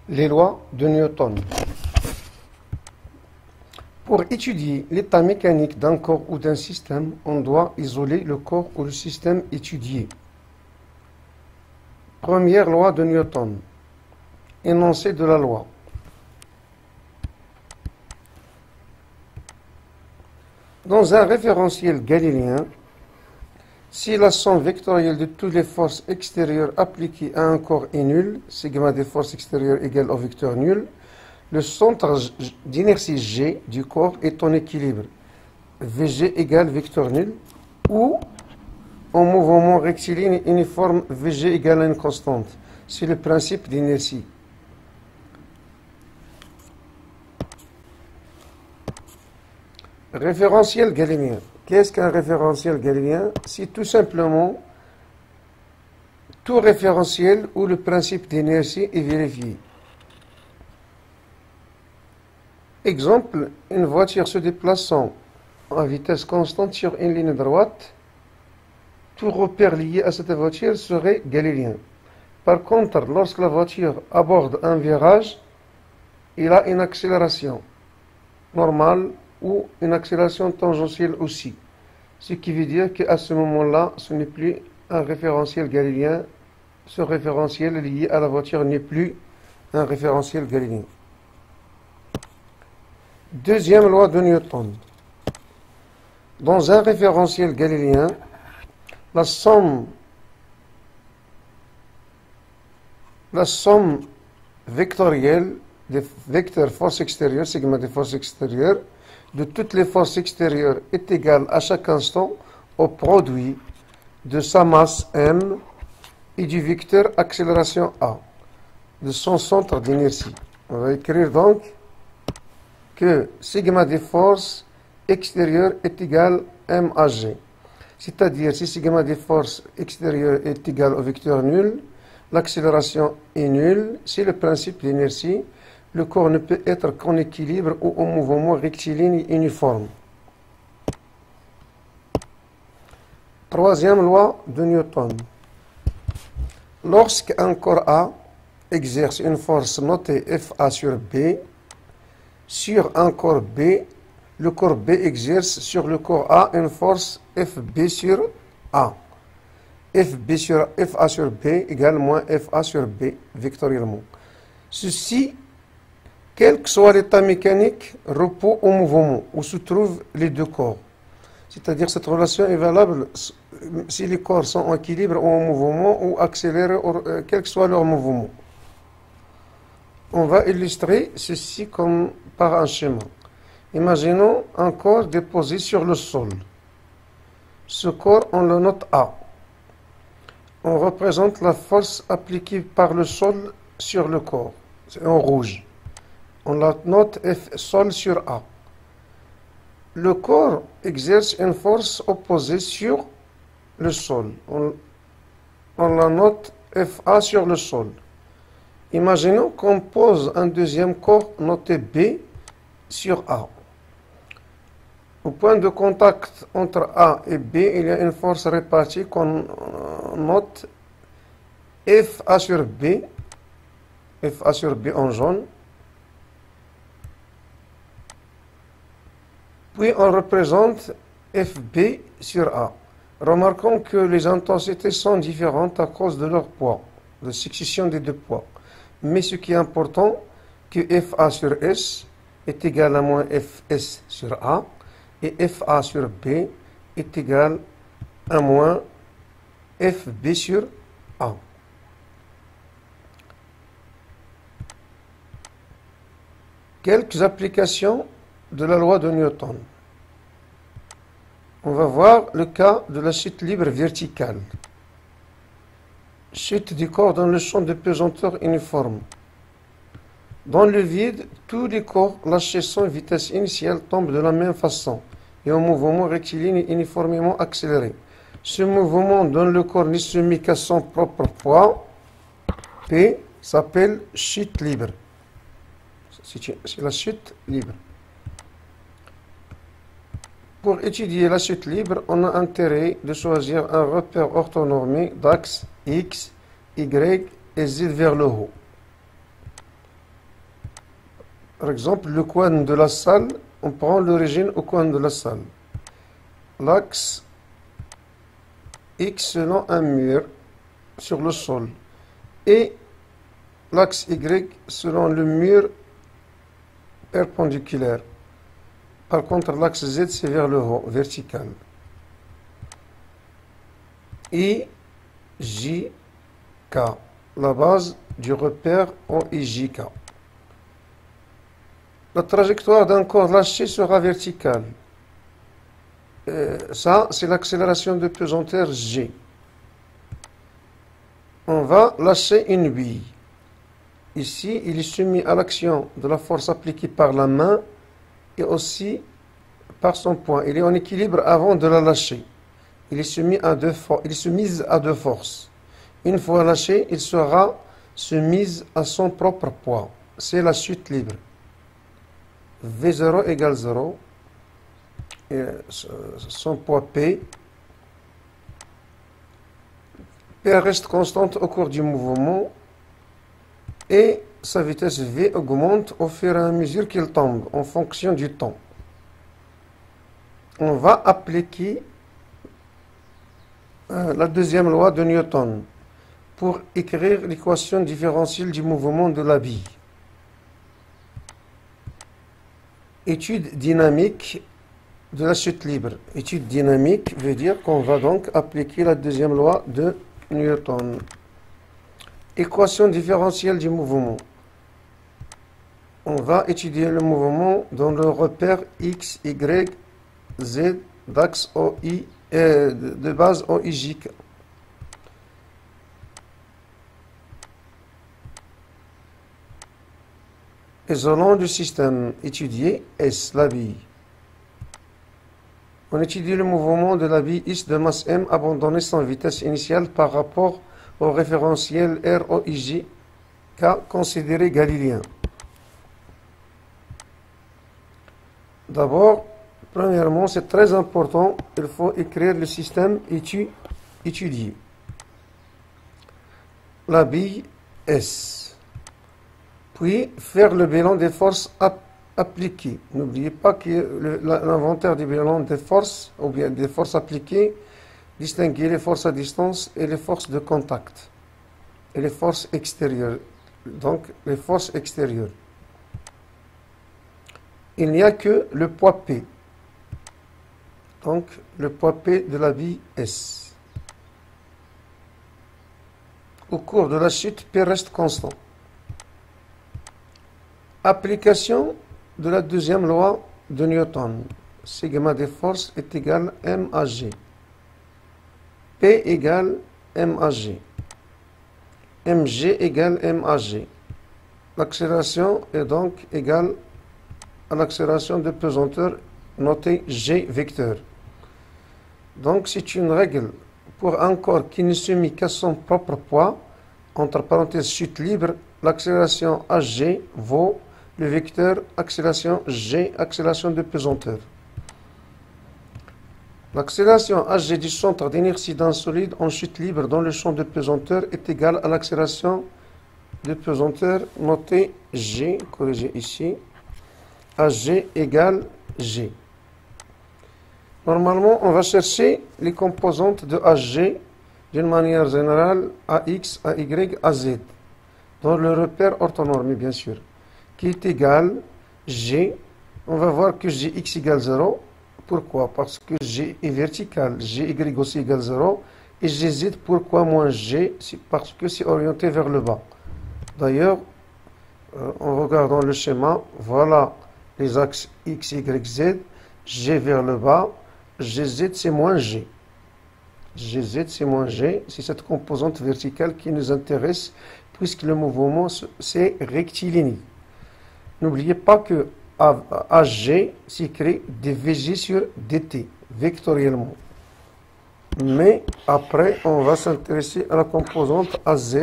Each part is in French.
Les lois de Newton. Pour étudier l'état mécanique d'un corps ou d'un système, on doit isoler le corps ou le système étudié. Première loi de Newton. Énoncé de la loi. Dans un référentiel galiléen, si la somme vectorielle de toutes les forces extérieures appliquées à un corps est nulle, sigma des forces extérieures égale au vecteur nul, le centre d'inertie G du corps est en équilibre. Vg égale vecteur nul, ou en mouvement rectiligne uniforme Vg égale à une constante. C'est le principe d'inertie. Référentiel galiléen. Qu'est-ce qu'un référentiel galiléen? C'est tout simplement tout référentiel où le principe d'inertie est vérifié. Exemple, une voiture se déplaçant à vitesse constante sur une ligne droite, tout repère lié à cette voiture serait galiléen. Par contre, lorsque la voiture aborde un virage, il a une accélération normale ou une accélération tangentielle aussi. Ce qui veut dire qu'à ce moment-là, ce n'est plus un référentiel galiléen. Ce référentiel lié à la voiture n'est plus un référentiel galiléen. Deuxième loi de Newton. Dans un référentiel galiléen, la somme vectorielle des vecteurs force extérieure, sigma des forces extérieures, de toutes les forces extérieures est égale à chaque instant au produit de sa masse m et du vecteur accélération a, de son centre d'inertie. On va écrire donc que sigma des forces extérieures est égal à m à g. C'est-à-dire, si sigma des forces extérieures est égal au vecteur nul, l'accélération est nulle. C'est le principe d'inertie. Le corps ne peut être qu'en équilibre ou en mouvement rectiligne uniforme. Troisième loi de Newton. Lorsqu'un corps A exerce une force notée Fa sur B, sur un corps B, le corps B exerce sur le corps A une force Fb sur A. Fa sur B égale moins Fa sur B, vectoriellement. Ceci, quel que soit l'état mécanique, repose au mouvement où se trouvent les deux corps. C'est-à-dire cette relation est valable si les corps sont en équilibre ou en mouvement ou accélérés, quel que soit leur mouvement. On va illustrer ceci comme par un schéma. Imaginons un corps déposé sur le sol. Ce corps, on le note A. On représente la force appliquée par le sol sur le corps. C'est en rouge. On la note F sol sur A. Le corps exerce une force opposée sur le sol. On la note FA sur le sol. Imaginons qu'on pose un deuxième corps noté B sur A. Au point de contact entre A et B, il y a une force répartie qu'on note FA sur B en jaune. Puis on représente FB sur A. Remarquons que les intensités sont différentes à cause de leur poids, de succession des deux poids. Mais ce qui est important, que FA sur S est égal à moins FS sur A et FA sur B est égal à moins FB sur A. Quelques applications de la loi de Newton. On va voir le cas de la chute libre verticale. Chute du corps dans le champ de pesanteur uniforme. Dans le vide, tous les corps lâchés sans vitesse initiale tombent de la même façon et en mouvement rectiligne uniformément accéléré. Ce mouvement dont le corps ne se met qu'à son propre poids, P, s'appelle chute libre. C'est la chute libre. Pour étudier la chute libre, on a intérêt de choisir un repère orthonormé d'axe X, Y et Z vers le haut. Par exemple, le coin de la salle, on prend l'origine au coin de la salle. L'axe X selon un mur sur le sol. Et l'axe Y selon le mur perpendiculaire. Par contre, l'axe Z, c'est vers le haut, vertical. I, J, K. La base du repère OIJK. La trajectoire d'un corps lâché sera verticale. Ça, c'est l'accélération de pesanteur G. On va lâcher une bille. Ici, il est soumis à l'action de la force appliquée par la main et aussi par son poing. Il est en équilibre avant de la lâcher. Il est soumis à deux forces. Une fois lâché, il sera soumis à son propre poids. C'est la chute libre. V0 égale 0. Et son poids P. P reste constante au cours du mouvement et sa vitesse V augmente au fur et à mesure qu'il tombe en fonction du temps. On va appliquer la deuxième loi de Newton pour écrire l'équation différentielle du mouvement de la bille. Étude dynamique de la chute libre. Étude dynamique veut dire qu'on va donc appliquer la deuxième loi de Newton. Équation différentielle du mouvement. On va étudier le mouvement dans le repère X, Y, Z d'axe OI de base OIJK. Isolant du système étudié S, la bille. On étudie le mouvement de la bille X de masse M abandonnée sans vitesse initiale par rapport au référentiel ROIJ K considéré galiléen. D'abord, premièrement, c'est très important, il faut écrire le système étudié. La bille S. Puis, faire le bilan des forces appliquées. N'oubliez pas que l'inventaire du bilan des forces, ou bien des forces appliquées, distinguer les forces à distance et les forces de contact. Et les forces extérieures. Donc, les forces extérieures. Il n'y a que le poids P. Donc, le poids P de la bille S. Au cours de la chute, P reste constant. Application de la deuxième loi de Newton. Sigma des forces est égal à M à G. P égale M à G. Mg égale M à G. L'accélération est donc égale à l'accélération de pesanteur notée G vecteur. Donc c'est une règle pour un corps qui ne soumis qu'à son propre poids, entre parenthèses chute libre, l'accélération Hg vaut le vecteur accélération G, accélération de pesanteur. L'accélération Hg du centre d'inertie d'un solide en chute libre dans le champ de pesanteur est égale à l'accélération de pesanteur notée G, corrigé ici, Hg égale G. Normalement, on va chercher les composantes de Hg d'une manière générale AX, AY, AZ, dans le repère orthonormé bien sûr, qui est égal G. On va voir que Gx égale 0. Pourquoi? Parce que G est vertical, Gy aussi égale 0. Et Gz, pourquoi moins G? C'est parce que c'est orienté vers le bas. D'ailleurs, en regardant le schéma, voilà les axes X, Y, Z. G vers le bas, Gz c'est moins G. Gz c'est moins G, c'est cette composante verticale qui nous intéresse puisque le mouvement c'est rectiligne. N'oubliez pas que Hg s'écrit dvg sur dt, vectoriellement. Mais après, on va s'intéresser à la composante Az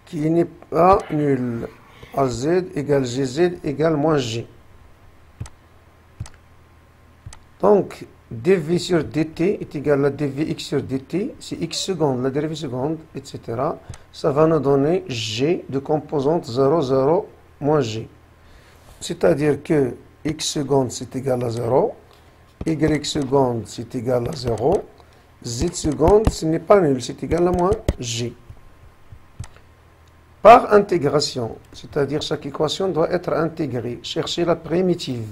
qui n'est pas nulle. Az égale Gz égale moins G. Donc, dv sur dt est égal à dvx sur dt, c'est x secondes, la dérivée seconde, etc. Ça va nous donner g de composante 0, 0, moins g. c'est-à-dire que x secondes c'est égal à 0, y secondes c'est égal à 0, z secondes ce n'est pas nul, c'est égal à moins g. Par intégration, c'est-à-dire chaque équation doit être intégrée, chercher la primitive.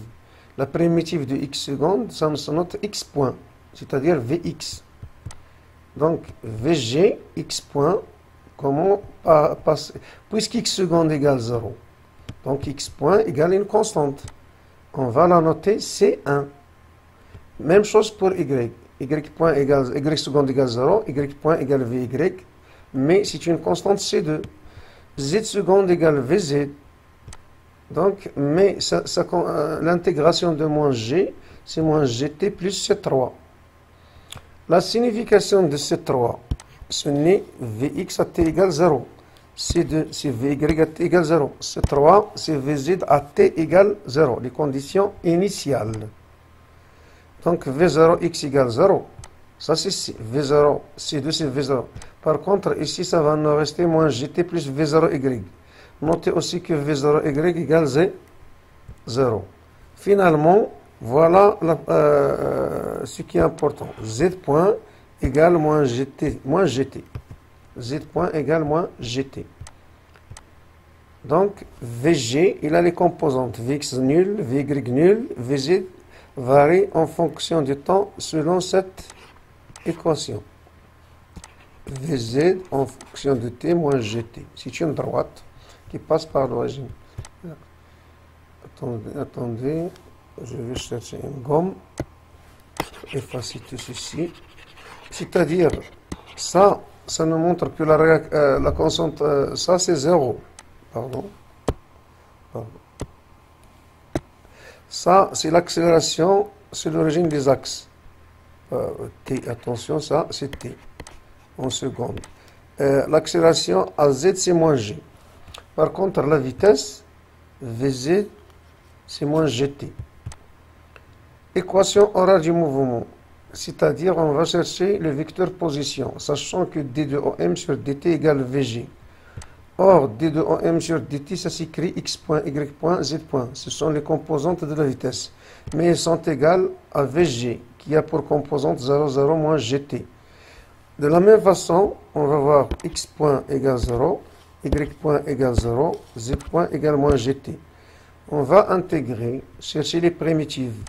La primitive de x secondes, ça nous note x point, c'est-à-dire vx. Donc vg, x point, comment passer, puisque x seconde égale 0, donc x point égale une constante. On va la noter C1. Même chose pour y. Y point égale, y seconde égale 0, y point égale vy, mais c'est une constante C2. Z seconde égale vz. Donc, mais l'intégration de moins g, c'est moins gt plus C3. La signification de C3, ce n'est Vx à t égale 0. C2, c'est Vy à t égale 0. C3, c'est Vz à t égale 0. Les conditions initiales. Donc, V0, x égale 0. Ça, c'est V0. C2, c'est V0. Par contre, ici, ça va nous rester moins gt plus V0y. Notez aussi que V0y égale 0. Finalement, voilà ce qui est important. Z point égale moins gt. Z point égale moins gt. Donc, Vg, il a les composantes Vx nul, Vy nul, Vz varie en fonction du temps selon cette équation. Vz en fonction de t moins gt. C'est une droite qui passe par l'origine. Attendez, je vais chercher une gomme, effacer tout ceci. C'est-à-dire, ça nous montre que la constante, ça c'est 0. Pardon. Ça, c'est l'accélération, c'est l'origine des axes. T, attention, ça c'est t, en seconde. L'accélération à z, c'est moins g. Par contre, la vitesse, Vz, c'est moins gt. Équation horaire du mouvement. C'est-à-dire, on va chercher le vecteur position, sachant que d de OM sur dt égale Vg. Or, d de OM sur dt, ça s'écrit x point, y point, z point. Ce sont les composantes de la vitesse. Mais elles sont égales à Vg, qui a pour composante 0, 0 moins gt. De la même façon, on va voir x point égale 0, y point égale 0, z point égale moins gt. On va intégrer, chercher les primitives.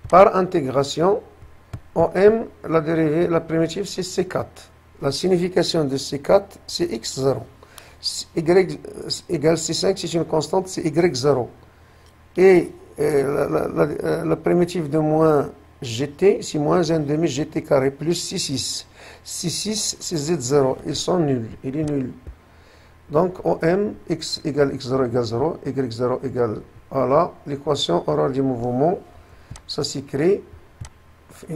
Par intégration, OM, la dérivée, la primitive, c'est C4. La signification de C4, c'est X0. Y égale C5, c'est une constante, c'est Y0. Et la primitive de moins GT, c'est moins 1 demi GT carré, plus C6. C6, c'est Z0. Ils sont nuls. Il est nul. Donc, OM, X égale X0 égale 0, Y0 égale, voilà, l'équation horaire du mouvement, ça s'écrit.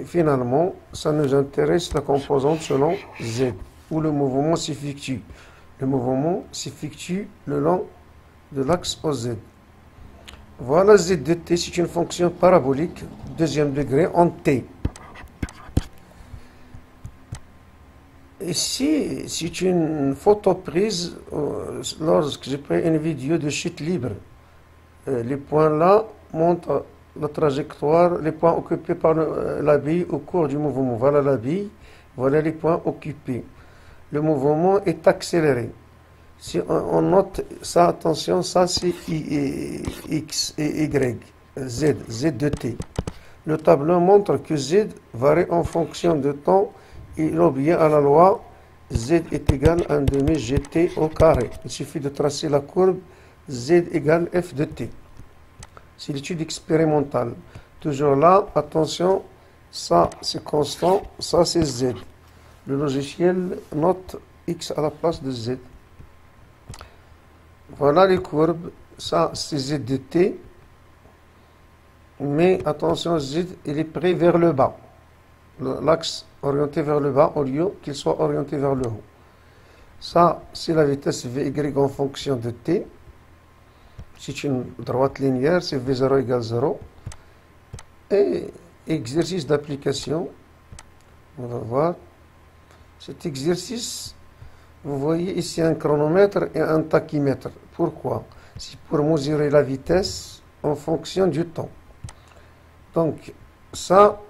Finalement, ça nous intéresse la composante selon Z, où le mouvement s'effectue. Le mouvement s'effectue le long de l'axe OZ. Voilà Z de t, c'est une fonction parabolique, deuxième degré, en t. Ici, c'est une photo prise lorsque j'ai pris une vidéo de chute libre. Les points là montrent la trajectoire, les points occupés par la bille au cours du mouvement. Voilà la bille, voilà les points occupés. Le mouvement est accéléré. Si on note ça, attention, ça c'est X et Y, Z de t. Le tableau montre que Z varie en fonction de temps et il obéit à la loi Z est égal à 1 demi gt au carré. Il suffit de tracer la courbe Z égale f de t. C'est l'étude expérimentale. Toujours là, attention, ça c'est constant, ça c'est Z. Le logiciel note X à la place de Z. Voilà les courbes, ça c'est Z de t. Mais attention, Z il est pris vers le bas. L'axe orienté vers le bas au lieu qu'il soit orienté vers le haut. Ça, c'est la vitesse Vy en fonction de t. C'est une droite linéaire, c'est V0 égale 0. Et exercice d'application, on va voir. Cet exercice, vous voyez ici un chronomètre et un tachymètre. Pourquoi? c'est pour mesurer la vitesse en fonction du temps. Donc, ça,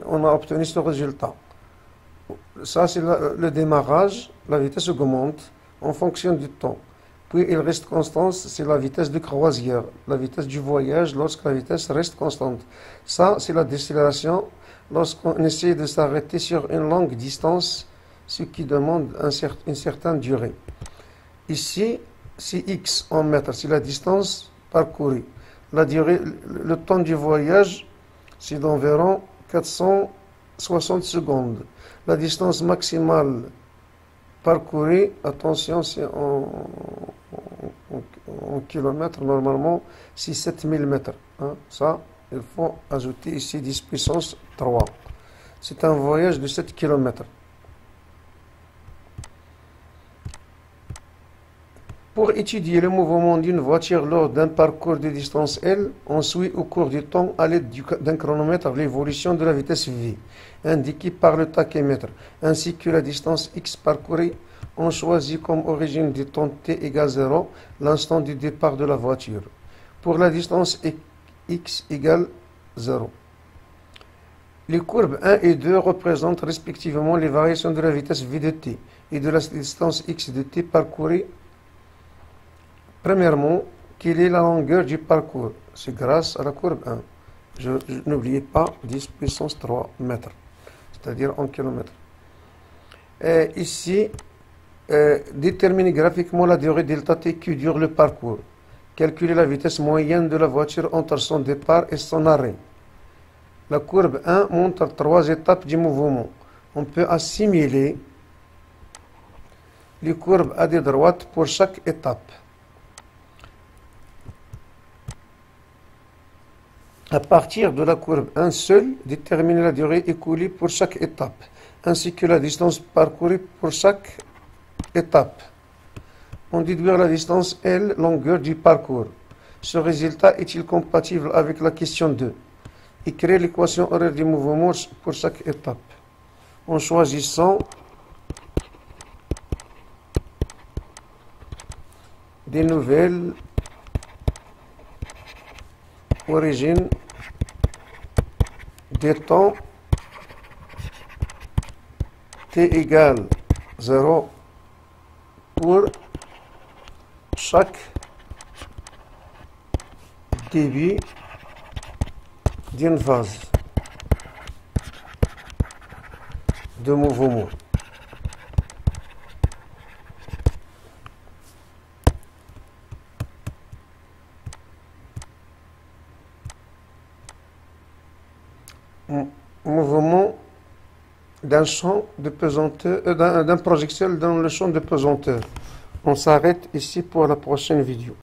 on a obtenu ce résultat. Ça, c'est le démarrage, la vitesse augmente en fonction du temps. Puis, il reste constante, c'est la vitesse de croisière, la vitesse du voyage lorsque la vitesse reste constante. Ça, c'est la décélération lorsqu'on essaie de s'arrêter sur une longue distance, ce qui demande une certaine durée. Ici, c'est x en mètres, c'est la distance parcourue. La durée, le temps du voyage, c'est d'environ 460 secondes. La distance maximale parcourue, attention, c'est en kilomètres, normalement, c'est 7000 mètres. Hein. Ça, il faut ajouter ici 10 puissance 3. C'est un voyage de 7 km. Pour étudier le mouvement d'une voiture lors d'un parcours de distance L, on suit au cours du temps à l'aide d'un chronomètre l'évolution de la vitesse V, indiquée par le tachymètre, ainsi que la distance x parcourue. On choisit comme origine du temps t égale 0 l'instant du départ de la voiture. Pour la distance x égale 0. Les courbes 1 et 2 représentent respectivement les variations de la vitesse v de t et de la distance x de t parcourue. Premièrement, quelle est la longueur du parcours? C'est grâce à la courbe 1. N'oubliez pas 10 puissance 3 mètres, c'est-à-dire en kilomètres. Ici, déterminer graphiquement la durée delta t qui dure le parcours. Calculer la vitesse moyenne de la voiture entre son départ et son arrêt. La courbe 1 montre 3 étapes du mouvement. On peut assimiler les courbes à des droites pour chaque étape. À partir de la courbe 1 seule, déterminer la durée écoulée pour chaque étape, ainsi que la distance parcourue pour chaque étape. On déduire la distance L, longueur du parcours. Ce résultat est-il compatible avec la question 2? Et créer l'équation horaire du mouvement pour chaque étape. En choisissant des nouvelles origines des temps t égale 0 pour chaque début d'une phase de mouvement. Mouvement d'un champ de pesanteur, d'un projectile dans le champ de pesanteur. On s'arrête ici pour la prochaine vidéo.